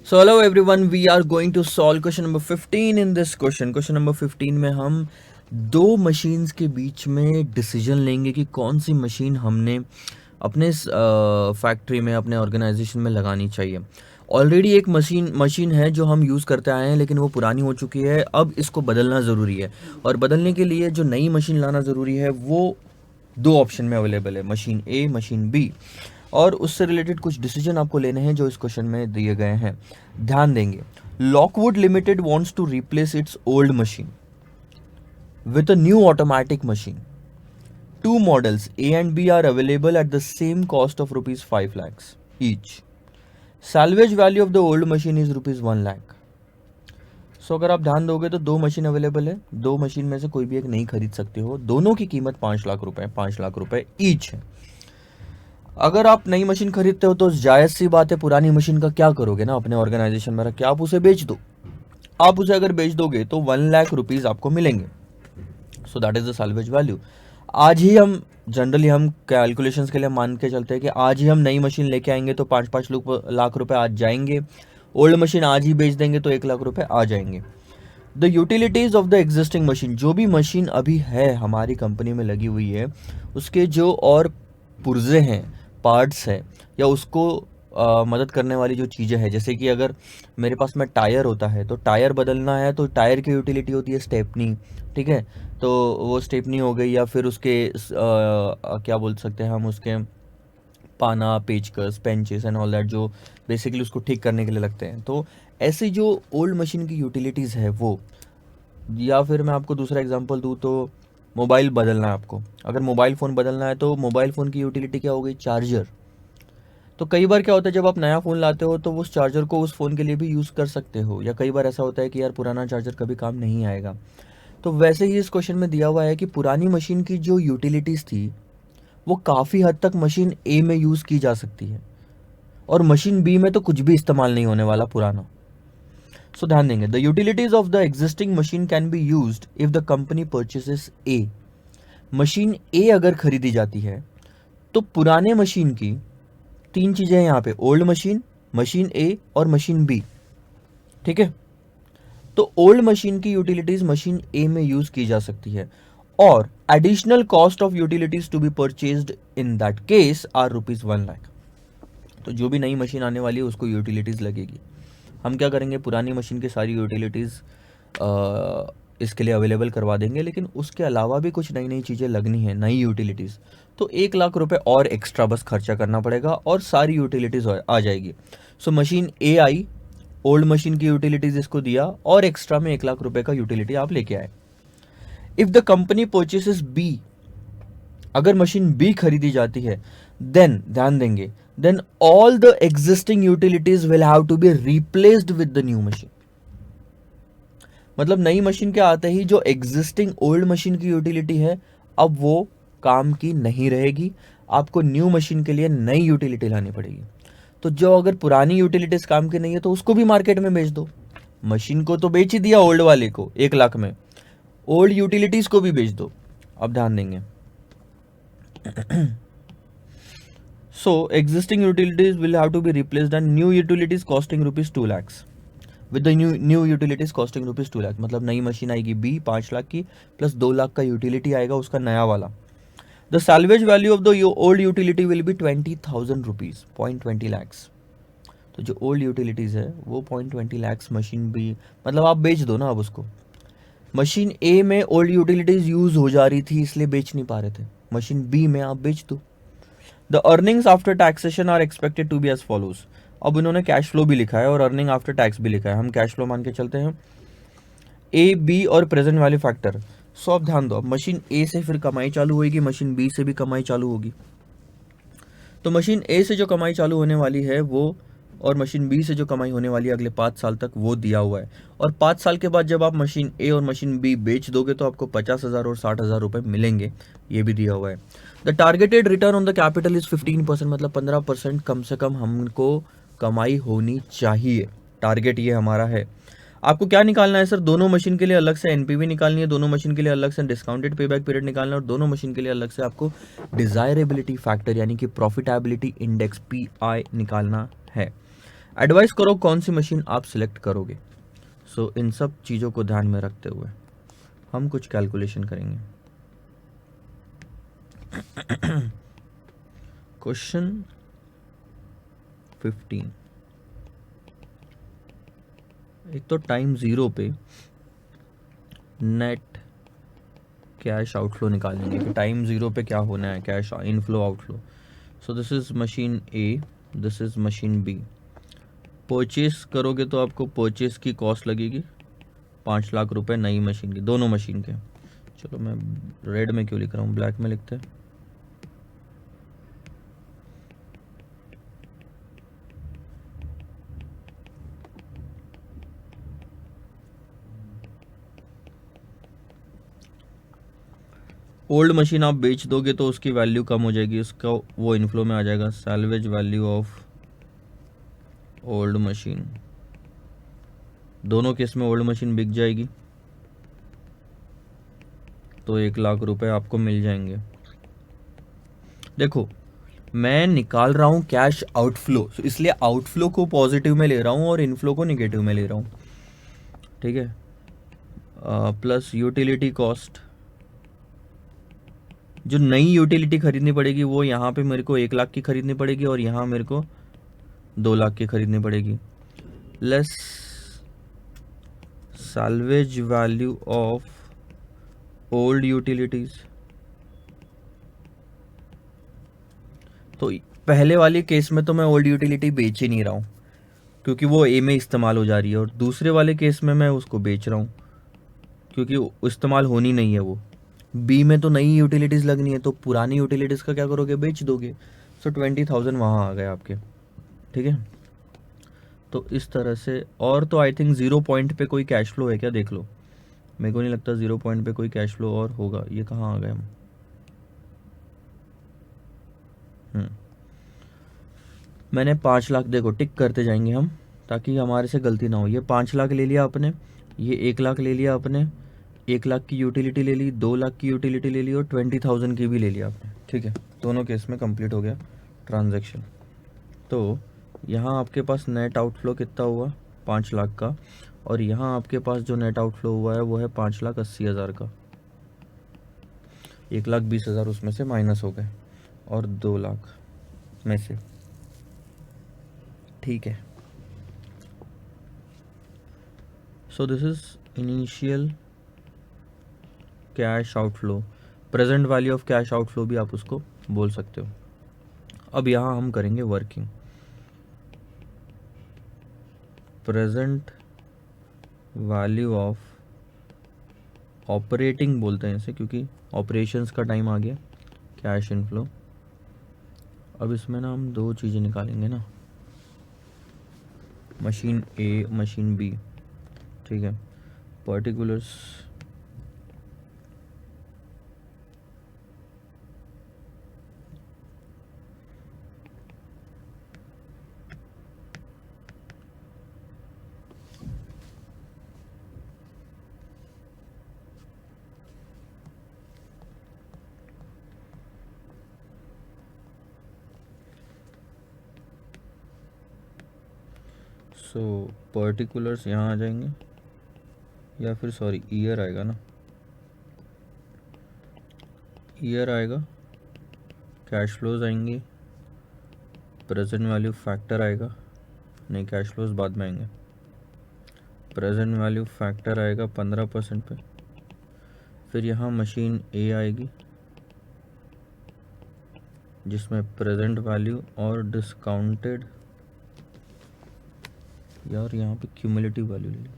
So hello everyone, we are going to solve question number 15 in this question. Question number 15 में हम दो machines के बीच में decision लेंगे कि कौन सी मशीन हमने अपने फैक्ट्री में अपने ऑर्गेनाइजेशन में लगानी चाहिए। ऑलरेडी एक मशीन है जो हम यूज़ करते आए हैं, लेकिन वो पुरानी हो चुकी है। अब इसको बदलना ज़रूरी है, और बदलने के लिए जो नई मशीन लाना ज़रूरी है वो दो ऑप्शन में अवेलेबल है, मशीन ए, मशीन बी। और उससे रिलेटेड कुछ डिसीजन आपको लेने हैं जो इस क्वेश्चन में दिए गए हैं। ध्यान देंगे। Lockwood Limited wants to replace its old machine with a new automatic machine. Two models A and B are available at the same cost of rupees 5 lakhs each. Salvage value of the old machine is rupees 1 lakh. सो अगर आप ध्यान दोगे तो दो machine available है, दो machine में से कोई भी एक नहीं खरीद सकते हो। दोनों की कीमत 5 लाख रुपए ईच है। अगर आप नई मशीन खरीदते हो तो जायज़ सी बात है, पुरानी मशीन का क्या करोगे ना, अपने ऑर्गेनाइजेशन में रख के आप उसे बेच दो। आप उसे अगर बेच दोगे तो 1 लाख रुपीज़ आपको मिलेंगे। So that is the salvage value. आज ही हम जनरली हम कैलकुलेशंस के लिए मान के चलते हैं कि आज ही हम नई मशीन लेके आएंगे तो 5 लाख रुपए आज जाएंगे। ओल्ड मशीन आज ही बेच देंगे तो 1 लाख रुपए आ जाएंगे। The utilities of the existing machine, जो भी मशीन अभी है हमारी कंपनी में लगी हुई है, उसके जो और पुर्जे हैं, पार्ट्स है, या उसको मदद करने वाली जो चीज़ें हैं, जैसे कि अगर मेरे पास में टायर होता है तो टायर बदलना है तो टायर की यूटिलिटी होती है स्टेपनी। ठीक है, तो वो स्टेपनी हो गई, या फिर उसके क्या बोल सकते हैं हम, उसके पाना, पेचकस, पेंचेस एंड ऑल दैट, जो बेसिकली उसको ठीक करने के लिए लगते हैं। तो ऐसी जो ओल्ड मशीन की यूटिलिटीज़ है वो, या फिर मैं आपको दूसरा एग्जांपल दूँ तो मोबाइल बदलना है आपको। अगर मोबाइल फ़ोन बदलना है तो मोबाइल फ़ोन की यूटिलिटी क्या हो गई, चार्जर। तो कई बार क्या होता है, जब आप नया फ़ोन लाते हो तो उस चार्जर को उस फ़ोन के लिए भी यूज़ कर सकते हो, या कई बार ऐसा होता है कि यार पुराना चार्जर कभी काम नहीं आएगा। तो वैसे ही इस क्वेश्चन में दिया हुआ है कि पुरानी मशीन की जो यूटिलिटीज़ थी वो काफ़ी हद तक मशीन ए में यूज़ की जा सकती है, और मशीन बी में तो कुछ भी इस्तेमाल नहीं होने वाला पुराना। सो ध्यान देंगे। The utilities of the existing machine can be used if the company purchases A. Machine A अगर खरीदी जाती है तो पुराने मशीन की तीन चीज़ें हैं यहाँ पे, ओल्ड मशीन, मशीन ए और मशीन बी। ठीक है, तो ओल्ड मशीन की यूटिलिटीज़ मशीन ए में यूज़ की जा सकती है, और additional cost of utilities to be purchased in that case are rupees 1 lakh. तो जो भी नई मशीन आने वाली है उसको यूटिलिटीज़ लगेगी। हम क्या करेंगे, पुरानी मशीन की सारी यूटिलिटीज़ इसके लिए अवेलेबल करवा देंगे, लेकिन उसके अलावा भी कुछ नई नई चीज़ें लगनी है, नई यूटिलिटीज़। तो 1 लाख रुपए और एक्स्ट्रा बस खर्चा करना पड़ेगा और सारी यूटिलिटीज़ आ जाएगी। सो मशीन ए आई, ओल्ड मशीन की यूटिलिटीज़ इसको दिया, और एक्स्ट्रा में 1 लाख रुपए का यूटिलिटी आप लेके आए। If the company purchases B, अगर मशीन बी खरीदी जाती है, देन ध्यान देंगे, then all the existing utilities will have to be replaced with the new machine. मतलब नई मशीन के आते ही जो एग्जिस्टिंग ओल्ड मशीन की यूटिलिटी है अब वो काम की नहीं रहेगी, आपको न्यू मशीन के लिए नई यूटिलिटी लानी पड़ेगी। तो जो अगर पुरानी यूटिलिटीज काम की नहीं है तो उसको भी मार्केट में बेच दो। मशीन को तो बेच ही दिया ओल्ड वाले को 1 लाख में, ओल्ड यूटिलिटीज को भी बेच दो। अब ध्यान देंगे। So existing utilities will have to be replaced and new utilities costing rupees 2 lakhs with the new utilities costing rupees 2 lakh। मतलब नई मशीन आएगी बी 5 लाख की, प्लस 2 लाख का यूटिलिटी आएगा उसका नया वाला। The salvage value of the old utility will be 20,000 rupees, 0.20 lakhs. तो जो ओल्ड यूटिलिटीज़ है वो 0.20 लैक्स मशीन बी, मतलब आप बेच दो ना अब उसको। मशीन ए में ओल्ड यूटिलिटीज़ यूज़ हो जा रही थी इसलिए बेच नहीं पा रहे थे, मशीन बी में आप बेच दो। The earnings after taxation are expected to be as follows. अब इन्होंने कैश फ्लो भी लिखा है और अर्निंग आफ्टर टैक्स भी लिखा है, हम कैश फ्लो मान के चलते हैं। ए, बी और प्रेजेंट वाले फैक्टर। सो अब ध्यान दो, अब मशीन ए से फिर कमाई चालू होगी, मशीन बी से भी कमाई चालू होगी। तो मशीन ए से जो कमाई चालू होने वाली है वो, और मशीन बी से जो कमाई होने वाली है अगले 5 साल तक, वो दिया हुआ है। और 5 साल के बाद जब आप मशीन ए और मशीन बी बेच दोगे तो आपको 50,000 और 60,000 रुपये मिलेंगे, ये भी दिया हुआ है। The targeted return on the capital is 15%, मतलब 15% कम से कम हमको कमाई होनी चाहिए। टारगेट ये हमारा है। आपको क्या निकालना है सर, दोनों मशीन के लिए अलग से एनपीवी निकालनी है, दोनों मशीन के लिए अलग से डिस्काउंटेड पेबैक पीरियड निकालना है, और दोनों मशीन के लिए अलग से आपको डिजायरेबिलिटी फैक्टर यानी कि प्रॉफिटेबिलिटी इंडेक्स पीआई निकालना है। एडवाइस करो कौन सी मशीन आप सिलेक्ट करोगे। सो इन सब चीज़ों को ध्यान में रखते हुए हम कुछ कैलकुलेशन करेंगे। क्वेश्चन 15। एक तो टाइम ज़ीरो पे नेट कैश आउटफ्लो निकालेंगे कि टाइम ज़ीरो पे क्या होना है, cash inflow outflow. So this is machine A, this is machine B. Purchase करोगे तो आपको परचेस की कॉस्ट लगेगी 5 लाख रुपए नई मशीन की, दोनों मशीन के। चलो मैं रेड में क्यों लिख रहा हूँ, ब्लैक में लिखते हैं। ओल्ड मशीन आप बेच दोगे तो उसकी वैल्यू कम हो जाएगी, उसका वो इनफ्लो में आ जाएगा। Salvage value of old machine, दोनों केस में ओल्ड मशीन बिक जाएगी तो 1 लाख रुपए आपको मिल जाएंगे। देखो मैं निकाल रहा हूँ कैश आउटफ्लो, इसलिए आउटफ्लो को पॉजिटिव में ले रहा हूँ और इनफ्लो को निगेटिव में ले रहा हूँ, ठीक है। प्लस यूटिलिटी कॉस्ट, जो नई यूटिलिटी खरीदनी पड़ेगी वो यहाँ पे मेरे को 1 लाख की खरीदनी पड़ेगी और यहाँ मेरे को 2 लाख की खरीदनी पड़ेगी। Less salvage value of old utilities, तो पहले वाले केस में तो मैं ओल्ड यूटिलिटी बेच ही नहीं रहा हूँ क्योंकि वो ए में इस्तेमाल हो जा रही है, और दूसरे वाले केस में मैं उसको बेच रहा हूँ क्योंकि इस्तेमाल होनी नहीं है वो। बी में तो नई यूटिलिटीज़ लगनी है, तो पुरानी यूटिलिटीज़ का क्या करोगे, बेच दोगे। सो 20,000 वहाँ आ गए आपके, ठीक है। तो इस तरह से, और तो आई थिंक ज़ीरो पॉइंट पे कोई कैश फ्लो है क्या, देख लो। मेरे को नहीं लगता ज़ीरो पॉइंट पे कोई कैश फ्लो और होगा। ये कहाँ आ गए हम, मैंने 5 लाख, देखो टिक करते जाएंगे हम ताकि हमारे से गलती ना हो। ये 5 लाख ले लिया आपने, ये 1 लाख ले लिया आपने, 1 लाख की यूटिलिटी ले ली, 2 लाख की यूटिलिटी ले ली और 20,000 की भी ले लिया आपने, ठीक है। दोनों केस में कंप्लीट हो गया ट्रांजैक्शन। तो यहाँ आपके पास नेट आउटफ्लो कितना हुआ, 5 लाख का, और यहाँ आपके पास जो नेट आउटफ्लो हुआ है वो है 5,80,000 का। 1,20,000 उसमें से माइनस हो गए और 2 लाख में से, ठीक है। So this is initial cash outflow, present value of cash outflow भी आप उसको बोल सकते हो। अब यहाँ हम करेंगे working, present value of operating बोलते हैं इसे क्योंकि ऑपरेशंस का टाइम आ गया, कैश इनफ्लो। अब इसमें ना हम दो चीज़ें निकालेंगे ना, मशीन ए मशीन बी, ठीक है। पर्टिकुलर्स सो पर्टिकुलर्स यहाँ आ जाएंगे, या फिर सॉरी ईयर आएगा ना, ईयर आएगा, कैश फ्लोज आएंगे, प्रेजेंट वैल्यू फैक्टर आएगा, नहीं कैश फ्लोज बाद में आएंगे। प्रेजेंट वैल्यू फैक्टर आएगा 15% पे, फिर यहाँ मशीन ए आएगी जिसमें प्रेजेंट वैल्यू और डिस्काउंटेड, यार यहाँ पे क्यूमुलेटिव वैल्यू ले ली,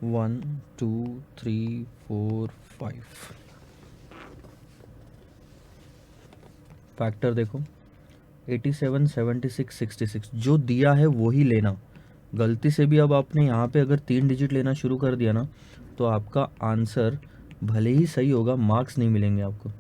one two three four five. Factor देखो 87, 76, 66, जो दिया है वो ही लेना। गलती से भी अब आपने यहाँ पे अगर 3 डिजिट लेना शुरू कर दिया ना तो आपका आंसर भले ही सही होगा, मार्क्स नहीं मिलेंगे आपको।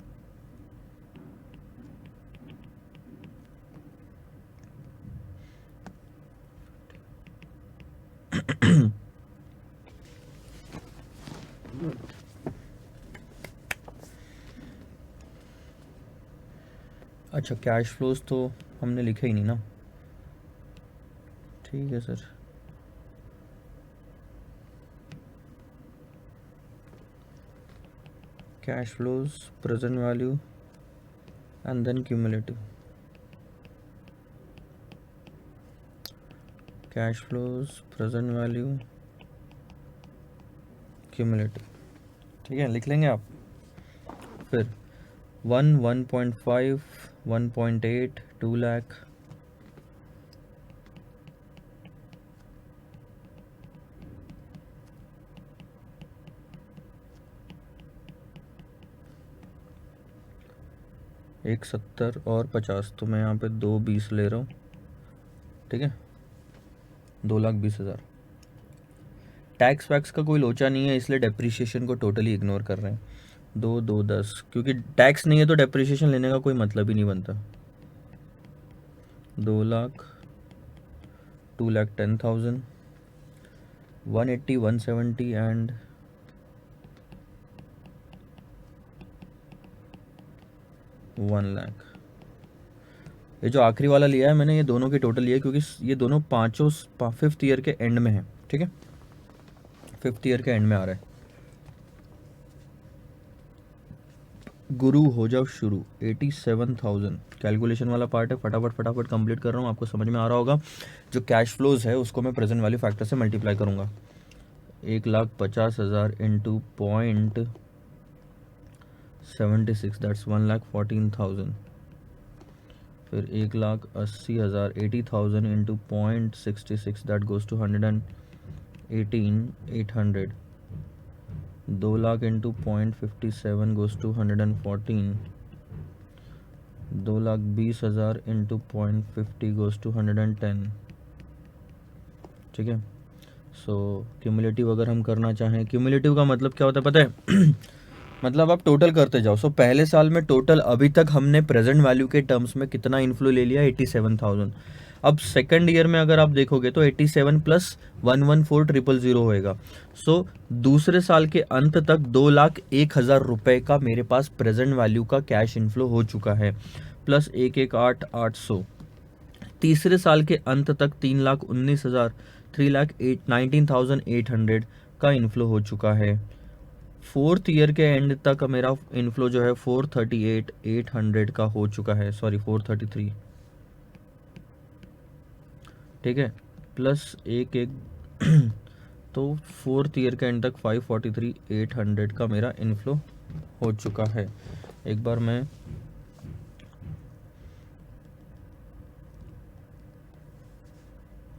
अच्छा कैश फ्लोज तो हमने लिखे ही नहीं ना, ठीक है sir. Cash flows, present value and then cumulative. Cash flows, present value, cumulative, ठीक है लिख लेंगे आप। फिर 1.5, 1.8, 2 लाख, एक 70 और 50, तो मैं यहाँ पे 2.20 ले रहा हूँ, ठीक है, 2,20,000। टैक्स वैक्स का कोई लोचा नहीं है, इसलिए डेप्रिसिएशन को टोटली इग्नोर कर रहे हैं। 2,10, क्योंकि टैक्स नहीं है तो डेप्रिसिएशन लेने का कोई मतलब ही नहीं बनता। 2 लाख, 2,10,000, 180, 170 एंड 1 लाख। ये जो आखिरी वाला लिया है मैंने, ये दोनों की टोटल लिया है, क्योंकि ये दोनों पाँचों 5th ईयर के एंड में है, ठीक है, 5th ईयर के एंड में आ रहा है। गुरु हो जाओ शुरू, 87,000 कैलकुलेशन वाला पार्ट है, फटाफट कंप्लीट कर रहा हूँ, आपको समझ में आ रहा होगा। जो कैश फ्लोज है उसको मैं प्रेजेंट वैल्यू फैक्टर से मल्टीप्लाई करूँगा। 1,50,000 इंटू 0.76, दैट्स 1,14,000। फिर 1,80,000, 80,000 into 0.66, that goes to 118,800। 2 lakh into 0.57 goes to 114। 2,20,000 into 0.50 goes to 110, ठीक है। सो क्यूमुलेटिव अगर हम करना चाहें, क्यूमुलेटिव का मतलब क्या होता है पता है? मतलब आप टोटल करते जाओ। सो पहले साल में टोटल अभी तक हमने प्रेजेंट वैल्यू के टर्म्स में कितना इन्फ्लो ले लिया, 87,000। अब सेकंड ईयर में अगर आप देखोगे तो 87 प्लस 114,000 होएगा। सो दूसरे साल के अंत तक 2,01,000 रुपए का मेरे पास प्रेजेंट वैल्यू का कैश इन्फ्लो हो चुका है, प्लस 1,18,800। तीसरे साल के अंत तक 3,19,000, 3,19,800 का इन्फ्लो हो चुका है। फोर्थ ईयर के एंड तक मेरा इन्फ्लो जो है 438,800 का हो चुका है, सॉरी 433, ठीक है, प्लस एक तो फोर्थ ईयर के एंड तक 543,800 का मेरा इन्फ्लो हो चुका है। एक बार मैं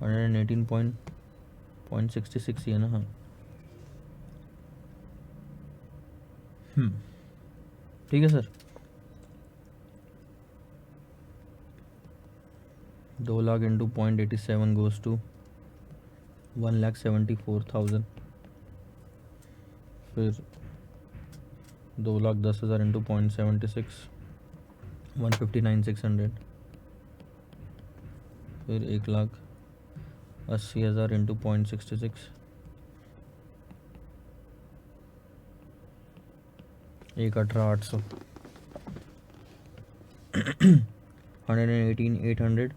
118.66 ही है ना, हाँ, ठीक है sir. 2 lakh into 0.87 goes to 1,74,000। फिर 2,10,000 इंटू 0.76, 159,600। फिर 1,80,000 into 0.66, 1,18,800। 118,800,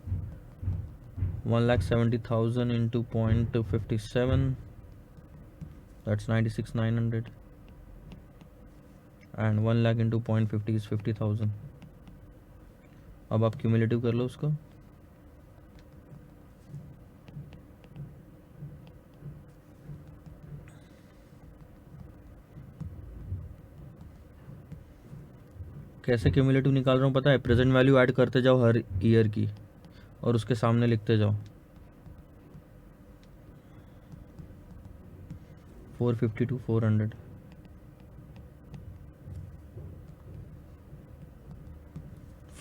1,70,000 into 0.57, that's 96,900, and 1 lakh into 0.50 is 50,000। अब आप क्यूमुलेटिव कर लो उसको। कैसे क्यूमुलेटिव निकाल रहा हूँ पता है? प्रेजेंट वैल्यू ऐड करते जाओ हर ईयर की और उसके सामने लिखते जाओ। 450 to 400,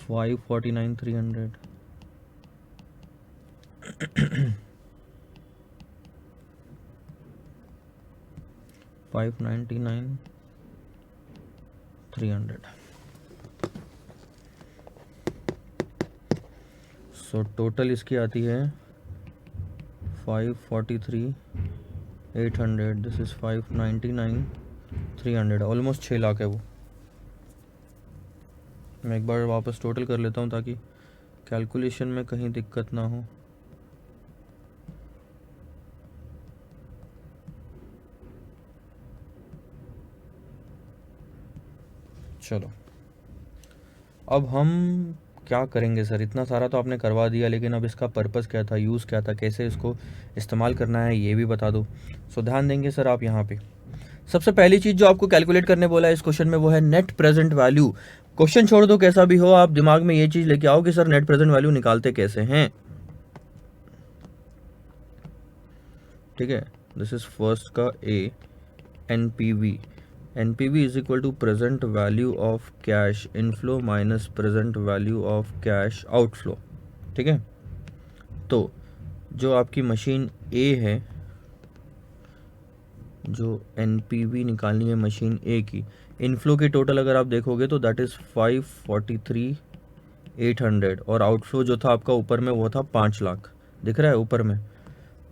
549,300, 599,300। सो टोटल इसकी आती है 543,800, दिस इज 599,300, ऑलमोस्ट 6 लाख है वो। मैं एक बार वापस टोटल कर लेता हूँ ताकि कैलकुलेशन में कहीं दिक्कत ना हो। चलो अब हम क्या करेंगे सर, इतना सारा तो आपने करवा दिया, लेकिन अब इसका पर्पस क्या था, यूज़ क्या था, कैसे इसको इस्तेमाल करना है, ये भी बता दो। सो ध्यान देंगे सर आप यहाँ पे। सबसे पहली चीज़ जो आपको कैलकुलेट करने बोला है इस क्वेश्चन में वो है नेट प्रेजेंट वैल्यू। क्वेश्चन छोड़ दो कैसा भी हो, आप दिमाग में ये चीज़ लेके आओ कि सर नेट प्रेजेंट वैल्यू निकालते कैसे हैं। ठीक है, दिस इज फर्स्ट का A, NPV. NPV is equal to present value of cash inflow minus present value of cash outflow. ठीक है, तो जो आपकी मशीन ए है, जो एनपीवी निकालनी है मशीन ए की, इनफ्लो की टोटल अगर आप देखोगे तो दैट इज़ 543,800 और आउटफ्लो जो था आपका ऊपर में वो था 5 लाख, दिख रहा है ऊपर में।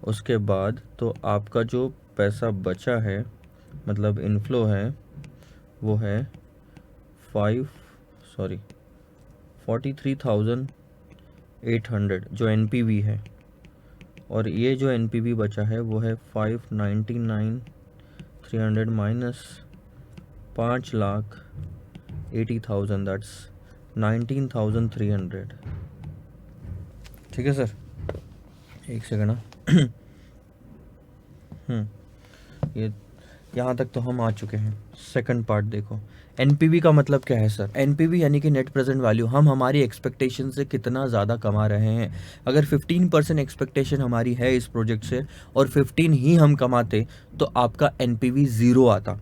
उसके बाद तो आपका जो पैसा बचा है, मतलब इनफ्लो है, वो है 43,800 जो एनपीवी है, और ये जो एनपीवी बचा है वो है 599,300 माइनस 5,80,000, दैट्स 19,300। ठीक है सर, एक सेकंड ना। ये यहाँ तक तो हम आ चुके हैं। सेकंड पार्ट देखो, एनपीवी का मतलब क्या है सर? एनपीवी यानी कि नेट प्रेजेंट वैल्यू, हम हमारी एक्सपेक्टेशन से कितना ज़्यादा कमा रहे हैं। अगर 15% एक्सपेक्टेशन हमारी है इस प्रोजेक्ट से और 15 ही हम कमाते तो आपका एनपीवी ज़ीरो आता,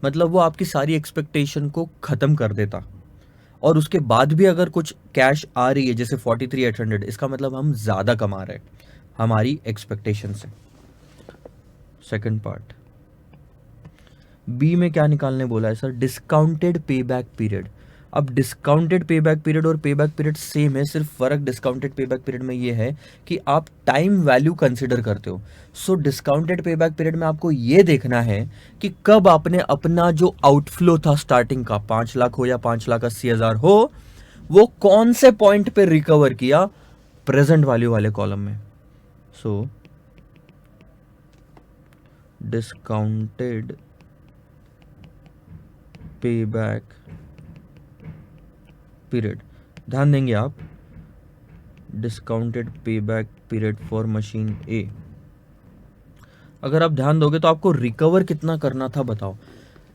मतलब वो आपकी सारी एक्सपेक्टेशन को ख़त्म कर देता। और उसके बाद भी अगर कुछ कैश आ रही है जैसे 43,800, इसका मतलब हम ज़्यादा कमा रहे हैं हमारी एक्सपेक्टेशन से। सेकंड पार्ट बी में क्या निकालने बोला है sir? Discounted payback period. अब डिस्काउंटेड पे बैक पीरियड और पे बैक पीरियड सेम है, सिर्फ फर्क डिस्काउंटेड पे बैक पीरियड में ये है कि आप टाइम वैल्यू कंसिडर करते हो। सो डिस्काउंटेड पे बैक पीरियड में आपको ये देखना है कि कब आपने अपना जो आउटफ्लो था स्टार्टिंग का 5 लाख हो या 5,80,000 हो, वो कौन से पॉइंट पे रिकवर किया, प्रेजेंट वैल्यू वाले कॉलम में। So discounted payback period, ध्यान देंगे आप, discounted payback period for machine A. अगर आप ध्यान दोगे तो आपको रिकवर कितना करना था बताओ।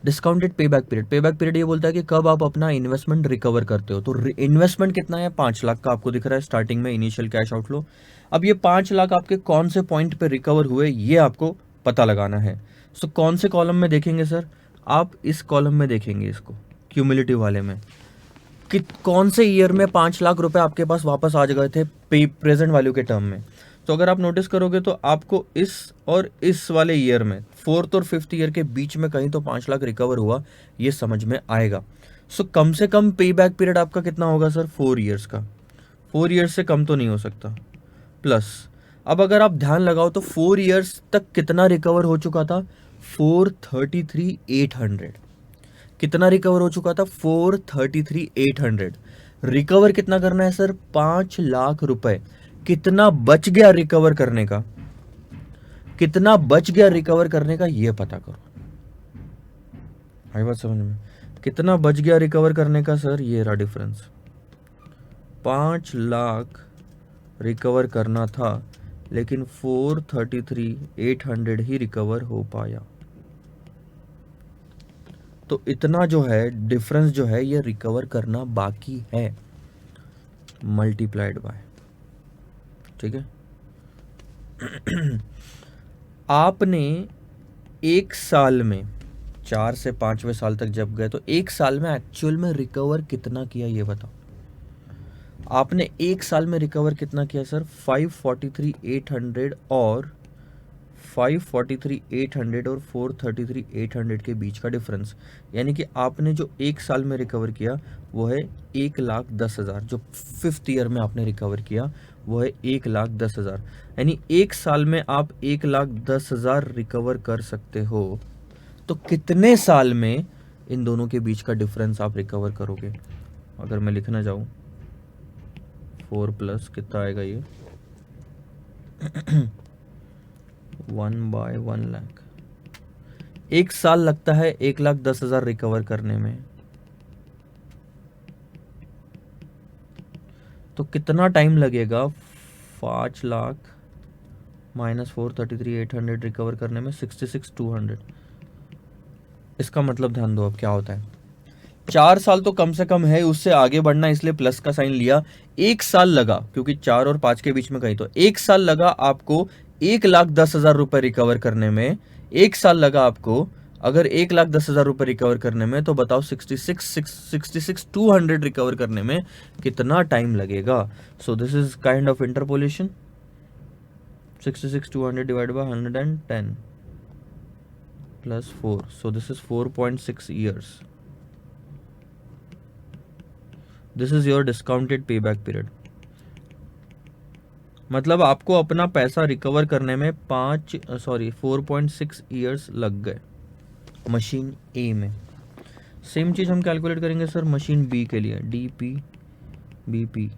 डिस्काउंटेड पे बैक पीरियड, पे बैक पीरियड ये बोलता है कि कब आप अपना इन्वेस्टमेंट रिकवर करते हो। तो इन्वेस्टमेंट कितना है? 5 लाख का आपको दिख रहा है स्टार्टिंग में इनिशियल कैश आउटफ्लो। अब ये 5 लाख आपके कौन से पॉइंट पे रिकवर हुए ये आपको पता लगाना है। सो कौन से कॉलम में देखेंगे सर? आप इस कॉलम में देखेंगे इसको, क्यूमुलेटिव वाले में, कि कौन से ईयर में 5 लाख रुपए आपके पास वापस आ गए थे प्रेजेंट वैल्यू के टर्म में। तो अगर आप नोटिस करोगे तो आपको इस और इस वाले ईयर में, 4th और 5th ईयर के बीच में कहीं तो 5 लाख रिकवर हुआ, ये समझ में आएगा। सो कम से कम पे बैक पीरियड आपका कितना होगा सर? 4 ईयर्स का। 4 ईयर्स से कम तो नहीं हो सकता। प्लस अब अगर आप ध्यान लगाओ तो 4 ईयर्स तक कितना रिकवर हो चुका था? 433,800। कितना रिकवर हो चुका था? 433,800। रिकवर कितना करना है सर? 5 लाख रुपए। कितना बच गया रिकवर करने का? कितना बच गया रिकवर करने का ये पता करो। आई बात समझ में? कितना बच गया रिकवर करने का सर? ये रहा डिफरेंस। 5 लाख रिकवर करना था लेकिन 433,800 ही रिकवर हो पाया। तो इतना जो है डिफरेंस जो है ये रिकवर करना बाकी है, मल्टीप्लाइड बाय। ठीक है। आपने एक साल में 4 से 5वें साल तक जब गए तो एक साल में एक्चुअल में रिकवर कितना किया ये बताओ। आपने एक साल में रिकवर कितना किया सर? 543,800 और 543,800 और 433,800 के बीच का डिफरेंस, यानी कि आपने जो एक साल में रिकवर किया वो है 1,10,000। जो 5th ईयर में आपने रिकवर किया वो है 1,10,000। यानी एक साल में आप 1,10,000 रिकवर कर सकते हो। तो कितने साल में इन दोनों के बीच का डिफरेंस आप रिकवर करोगे? अगर मैं लिखना चाहूँ 4 प्लस कितना आएगा ये 1/1 लाख। 1 साल लगता है 1,10,000 रिकवर करने में, तो कितना टाइम लगेगा 5 लाख माइनस 433,800 रिकवर करने में 66,200। इसका मतलब ध्यान दो अब क्या होता है, 4 साल तो कम से कम है, उससे आगे बढ़ना इसलिए प्लस का साइन लिया। 1 साल लगा क्योंकि 4 और 5 के बीच में कहीं, तो 1 साल लगा आपको 1,10,000 रुपए रिकवर करने में। 1 साल लगा आपको अगर 1,10,000 रुपए रिकवर करने में, तो बताओ 66,200 रिकवर करने में कितना टाइम लगेगा। So this is kind of interpolation. 66,200 divide by 110 plus 4, so this is 4.6 years. This is your discounted payback period. मतलब आपको अपना पैसा रिकवर करने में 4.6 ईयर्स लग गए मशीन ए में। सेम चीज हम कैलकुलेट करेंगे सर मशीन बी के लिए, डी पी बी पी।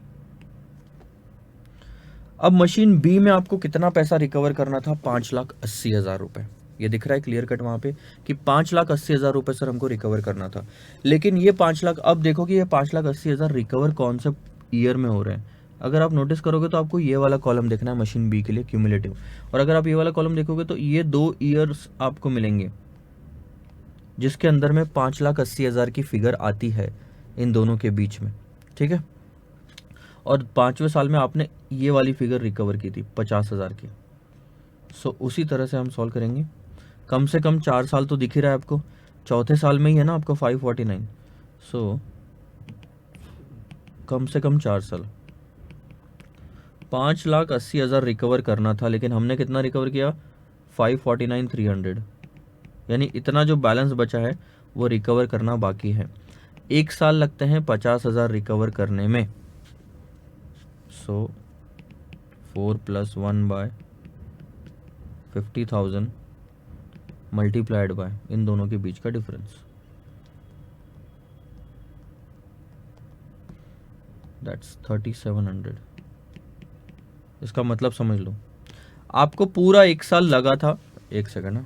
अब मशीन बी में आपको कितना पैसा रिकवर करना था, 5,80,000 रुपए। ये दिख रहा है क्लियर कट वहां पे कि 5,80,000 रुपए सर हमको रिकवर करना था। लेकिन ये 5 लाख, अब देखो कि ये 5,80,000 रिकवर कौन से ईयर में हो रहे हैं। अगर आप नोटिस करोगे तो आपको ये वाला कॉलम देखना है मशीन बी के लिए, क्यूमुलेटिव। और अगर आप ये वाला कॉलम देखोगे तो ये 2 ईयर्स आपको मिलेंगे जिसके अंदर में 5,80,000 की फिगर आती है इन दोनों के बीच में, ठीक है। और 5वें साल में आपने ये वाली फिगर रिकवर की थी 50,000 की। सो उसी तरह से हम सॉल्व करेंगे। कम से कम 4 साल तो दिख ही रहा है आपको, चौथे साल में ही है ना आपको 549। सो कम से कम 4 साल, 5,80,000 रिकवर करना था, लेकिन हमने कितना रिकवर किया 549,300। यानी इतना जो बैलेंस बचा है वो रिकवर करना बाकी है। 1 साल लगते हैं 50,000 रिकवर करने में। सो 4 + 1/50,000 मल्टीप्लाइड बाय इन दोनों के बीच का डिफरेंस, दैट्स 3,700। इसका मतलब समझ लो, आपको पूरा 1 साल लगा था। एक सेकंड ना,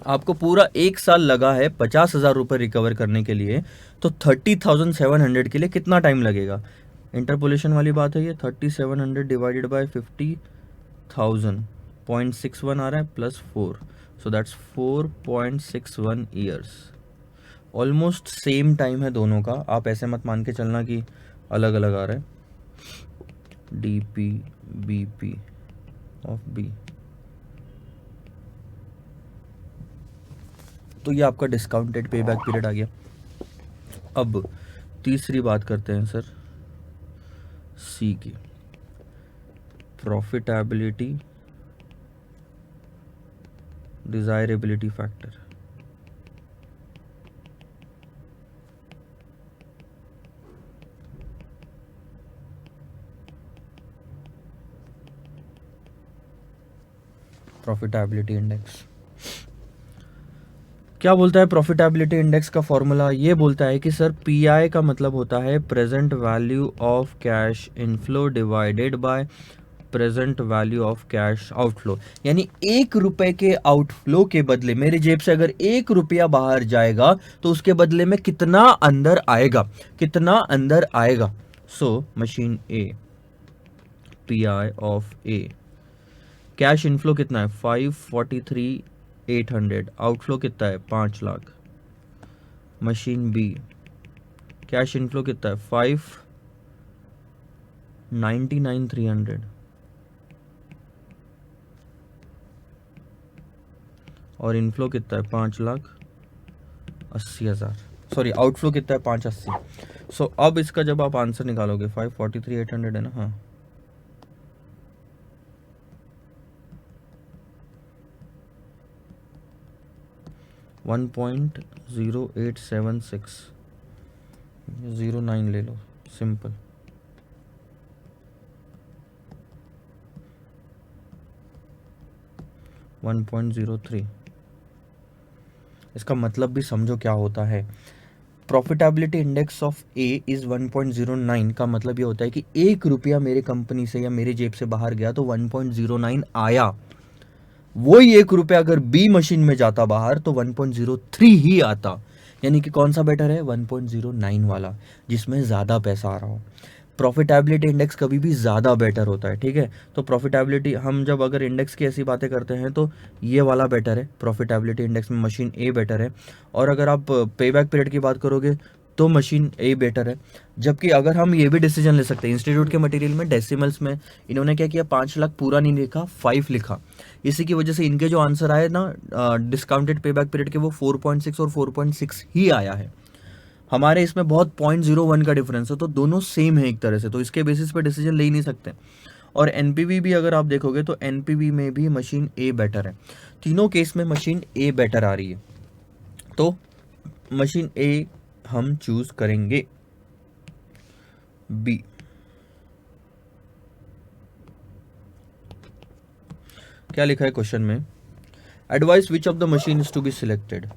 आपको पूरा 1 साल लगा है 50,000 रुपये रिकवर करने के लिए, तो 30,700 के लिए कितना टाइम लगेगा। इंटरपोलेशन वाली बात है ये। 3,700 डिवाइडेड बाय 50,000, 0.61 आ रहा है plus 4, so that's 4.61 years. Almost same time है दोनों का, आप ऐसे मत मान के चलना कि अलग अलग आ रहा है। D P B P of B, तो ये आपका डिस्काउंटेड पे बैक पीरियड आ गया। अब तीसरी बात करते हैं सर सी की, profitability desirability factor. Profitability index क्या बोलता है। प्रॉफिटेबिलिटी इंडेक्स का फॉर्मूला ये बोलता है कि सर पीआई का मतलब होता है present value of cash inflow divided by present value of cash outflow. यानी 1 रुपए के आउटफ्लो के बदले, मेरी जेब से अगर 1 रुपया बाहर जाएगा तो उसके बदले में कितना अंदर आएगा, कितना अंदर आएगा। So machine A, PI of A, cash inflow कितना है 543,800, आउटफ्लो कितना है 5 lakh. Machine B, cash inflow कितना है 599,300 और इनफ्लो कितना है 5,80,000। सॉरी, आउटफ्लो कितना है 580। सो अब इसका जब आप आंसर निकालोगे 543,800 है ना, हाँ, $1.0876 09 ले लो, सिंपल। वन 1.03। इसका मतलब भी समझो क्या होता है। Profitability index of A is 1.09 का मतलब ये होता है कि 1 रुपया मेरे कंपनी से या मेरे जेब से बाहर गया तो 1.09 आया। वही 1 रुपया अगर बी मशीन में जाता बाहर तो 1.03 ही आता। यानी कि कौन सा बेटर है? 1.09 वाला, जिसमें ज़्यादा पैसा आ रहा हो। प्रॉफिटेबिलिटी इंडेक्स कभी भी ज़्यादा बेटर होता है, ठीक है। तो प्रॉफिटेबिलिटी, हम जब अगर इंडेक्स की ऐसी बातें करते हैं तो ये वाला बेटर है, प्रॉफिटेबिलिटी इंडेक्स में मशीन ए बेटर है। और अगर आप पे बैक पीरियड की बात करोगे तो मशीन ए बेटर है। जबकि अगर हम ये भी डिसीजन ले सकते हैं, इंस्टीट्यूट के मटेरियल में डेसिमल्स में इन्होंने क्या किया, 5 लाख पूरा नहीं लिखा, 5 लिखा। इसी की वजह से इनके जो आंसर आए ना डिस्काउंटेड पे बैक पीरियड के, वो 4.6 और 4.6 ही आया है। हमारे इसमें बहुत 0.01 का डिफरेंस है, तो दोनों सेम है एक तरह से, तो इसके बेसिस पे डिसीजन ले ही नहीं सकते। और एनपीवी भी अगर आप देखोगे तो एनपीवी में भी मशीन ए बेटर है। तीनों केस में मशीन ए बेटर आ रही है, तो मशीन ए हम चूज करेंगे। बी, क्या लिखा है क्वेश्चन में? Advice which of the machine is to be selected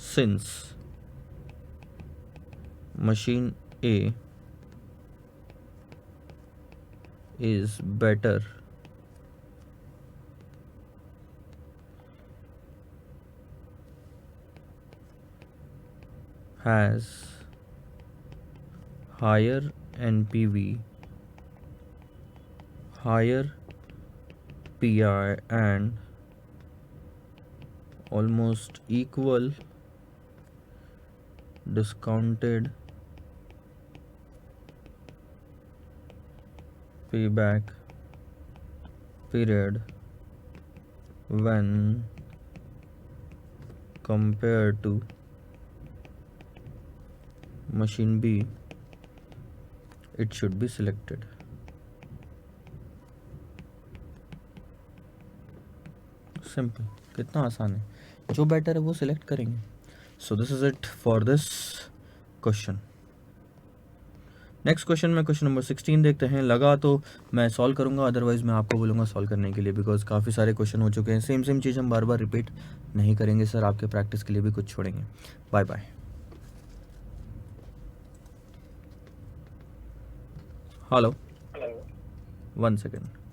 since machine A is better has higher NPV, higher PI and almost equal discounted payback period when compared to machine B, it should be selected. Simple, कितना आसान है, जो better है वो select करेंगे। So this is it for this question. Next question में question number 16 देखते हैं। लगा तो मैं सॉल्व करूंगा, अदरवाइज मैं आपको बोलूँगा सॉल्व करने के लिए, बिकॉज काफ़ी सारे क्वेश्चन हो चुके हैं। सेम चीज़ हम बार बार रिपीट नहीं करेंगे सर, आपके प्रैक्टिस के लिए भी कुछ छोड़ेंगे। Bye bye. Hello, 1 second.